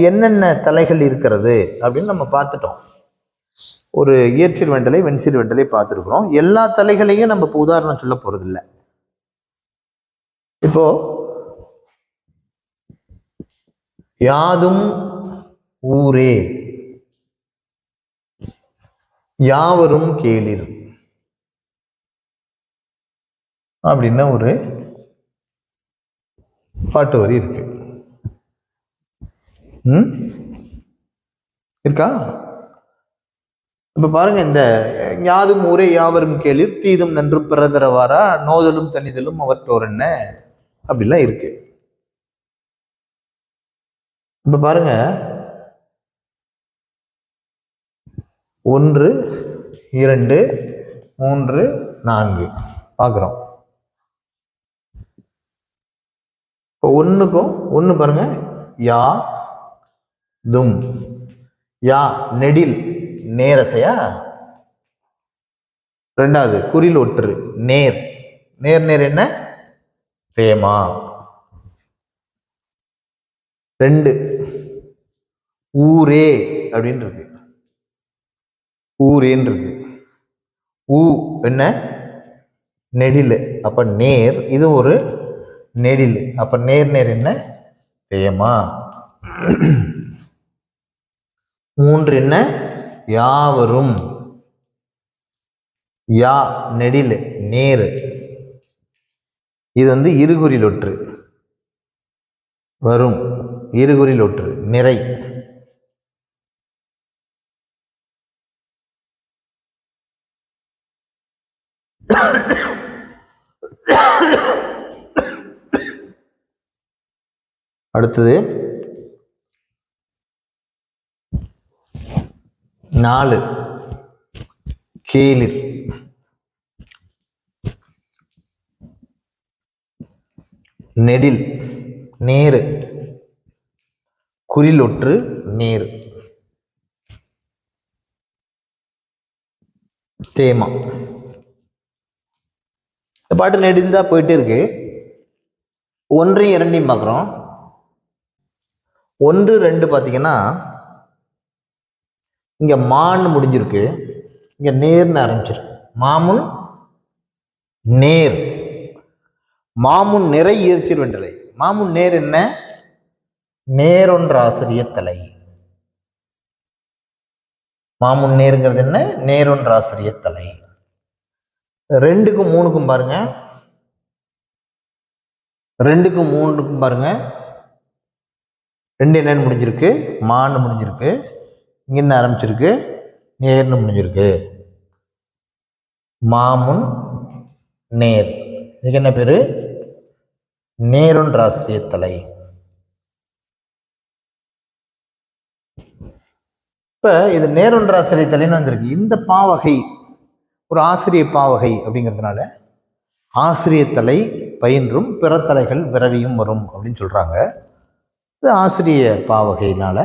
என்னென்ன தலைகள் இருக்கிறது அப்படின்னு நம்ம பார்த்துட்டோம். ஒரு இயற்சீர் வெண்டலை, வெண்சீர் வெண்டலை பார்த்துருக்குறோம். எல்லா தலைகளையும் நம்ம இப்போ உதாரணம் சொல்ல போறது இல்லை. இப்போ யாதும் ஊரே யாவரும் கேளிர் அப்படின்னு ஒரு பாட்டு வரி இருக்கு. இருக்கா? இப்ப பாருங்க, இந்த யாதும் ஊரே யாவரும் கேளிர் தீதும் நன்றும் பிறதரவாரா நோதலும் தனிதலும் அவற்றோர் என்ன அப்படிலாம் இருக்கு. இப்ப பாருங்க, 1 2 3 4 பார்க்குறோம். இப்போ 1க்கும் 1 பாருங்க, யா தும். யா நெடில் நேரசையா. 2வது குறில் ஒற்று நேர். நேர் நேர் என்ன? தேமா. 2 ஊரே அப்படின்னு இருக்கு. ஊரேன்னு இருக்கு. ஊ என்ன நெடில், அப்ப நேர், இது ஒரு நெடில், அப்ப நேர் நேர் என்ன தேமா. 3 என்ன யாவரும், யா நெடில் நேர், இது வந்து இருகுறில் ஒற்று, வரும் இருகுறில் ஒற்று நிறை. அடுத்தது 4 கேளிர், நெடில் நேரு, குறிலொற்று நேரு, தேமா. இந்த பாட்டு நெடில் தான் போயிட்டே இருக்கு. 1 2 பார்க்குறோம். 1 2 பார்த்தீங்கன்னா இங்க மான்னு முடிஞ்சிருக்கு, இங்க நேர்னு ஆரம்பிச்சிருக்கு. மாமுன் நேர், மாமுன் நிறை ஈர்ச்சிர் வென்றலை. மாமுன் நேர் என்ன நேரொன்ற ஆசிரியர் தலை. மாமுன் நேருங்கிறது என்ன நேரொன்ற ஆசிரியர் தலை. 2க்கும் 3க்கும் பாருங்க, 2க்கும் 3க்கும் பாருங்க. 2 என்னன்னு முடிஞ்சிருக்கு மான்னு முடிஞ்சிருக்கு, இங்க என்ன ஆரம்பிச்சிருக்கு நேர்னு முடிஞ்சிருக்கு. மாமுன் நேர், இதுக்கு என்ன பேரு நேரொன்ற ஆசிரியர் தலை. இப்ப இது நேரொன்ற ஆசிரியர் தலைன்னு வந்திருக்கு. இந்த பாவகை ஒரு ஆசிரியர் பாவகை அப்படிங்கிறதுனால ஆசிரியர் தலை பயின்றும் பிற தலைகள் விரவியும் வரும் அப்படின்னு சொல்றாங்க. இது ஆசிரிய பாவகையினால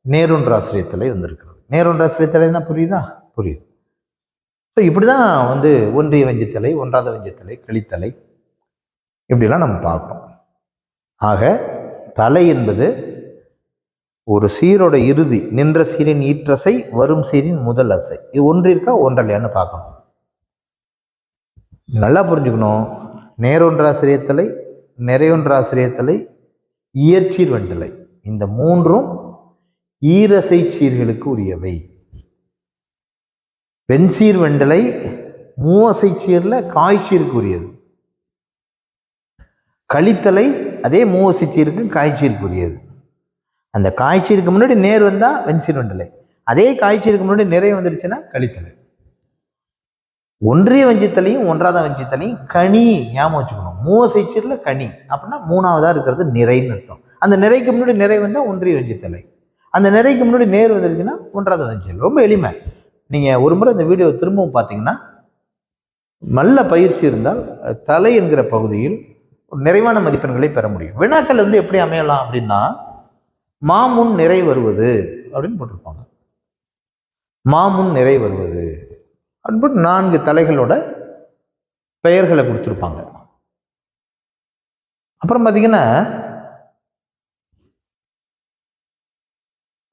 நேரொன்ற ஆசிரியர் தலை வந்திருக்கிறது. நேரொன்ற ஆசிரியர் தலைன்னா புரியுதா? புரியுது. ஸோ இப்படிதான் வந்து ஒன்றிய வஞ்சித்தலை, ஒன்றாத வஞ்சித்தலை, கழித்தலை இப்படிலாம் நம்ம பார்க்குறோம். ஆக தலை என்பது ஒரு சீரோட இறுதி, நின்ற சீரின் ஈற்றசை, வரும் சீரின் முதல் அசை. இது ஒன்று இருக்கா ஒன்றலையான்னு பார்க்கணும். நல்லா புரிஞ்சுக்கணும். நேரொன்றாசிரியத்தலை, நிறையொன்றாசிரியத்தலை, இயற்சீர் வெண்டலை, இந்த 3ம் ஈரசை சீர்களுக்கு உரியவை. வெண்சீர் வெண்டலை மூவசை சீர்ல காய்ச்சீருக்கு உரியது. கழித்தலை அதே மூவசை சீருக்கு காய்ச்சீருக்கு உரியது. அந்த காய்ச்சீருக்கு முன்னாடி நேர் வந்தா வெண்சீர் வெண்டலை, அதே காய்ச்சீருக்கு முன்னாடி நிறைய வந்துடுச்சுன்னா கழித்தலை. ஒன்றிய வஞ்சித்தலையும் ஒன்றாத வஞ்சித்தலையும் கனி ஞாபகம் வச்சுக்கணும். மூவசை சீர்ல கனி அப்படின்னா 3ஆவதா இருக்கிறது நிறைன்னு அர்த்தம். அந்த நிறைக்கு முன்னாடி நிறை வந்தா ஒன்றிய வஞ்சித்தலை, அந்த நிறைக்கு முன்னாடி நேர் வந்துருச்சுன்னா ஒன்றாத வஞ்சித்தலை. ரொம்ப எளிமை. நீங்க ஒரு முறை இந்த வீடியோ திரும்பவும் பார்த்தீங்கன்னா நல்ல பயிற்சி இருந்தால் தலை என்கிற பகுதியில் நிறைவான மதிப்பெண்களை பெற முடியும். வினாக்கள் வந்து எப்படி அமையலாம் அப்படின்னா மாமுன் நிறை வருவது அப்படின்னு போட்டிருப்பாங்க. மாமுன் நிறை வருவது அப்படின்னு 4 தலைகளோட பெயர்களை கொடுத்துருப்பாங்க. அப்புறம் பார்த்தீங்கன்னா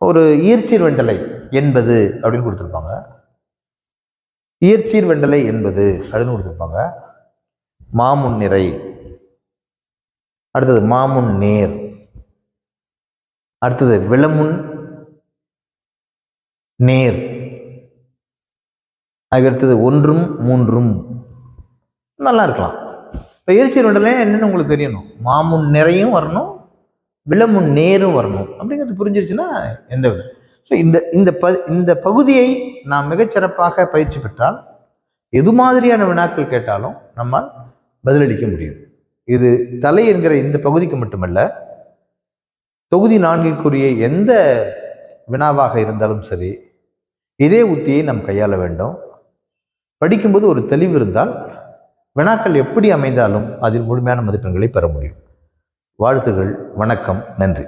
ஒரு ஈர்ச்சீர் வெண்டலை என்பது அப்படின்னு கொடுத்துருப்பாங்க. ஈர்ச்சீர் வெண்டலை என்பது அப்படின்னு கொடுத்துருப்பாங்க. மாமுன் நிறை, அடுத்தது மாமுன் நேர், அடுத்தது விளமுன் நேர், அதுக்கடுத்தது 1ம் 3ம். நல்லா இருக்கலாம். இப்போ ஈர்ச்சீர் வெண்டலை என்னன்னு உங்களுக்கு தெரியணும். மாமுன் நிறையும் வரணும், விளமுன் நேரும் வரணும். அப்படிங்கிறது புரிஞ்சிருச்சுன்னா எந்த வித. ஸோ இந்த பகுதியை நாம் மிகச்சிறப்பாக பயிற்சி பெற்றால் எது மாதிரியான வினாக்கள் கேட்டாலும் நம்மால் பதிலளிக்க முடியும். இது தலை என்கிற இந்த பகுதிக்கு மட்டுமல்ல, தொகுதி 4க்குரிய எந்த வினாவாக இருந்தாலும் சரி இதே உத்தியை நாம் கையாள வேண்டும். படிக்கும்போது ஒரு தெளிவு இருந்தால் வினாக்கள் எப்படி அமைந்தாலும் அதில் முழுமையான மதிப்பெண்களை பெற முடியும். வாழ்த்துகள். வணக்கம். நன்றி.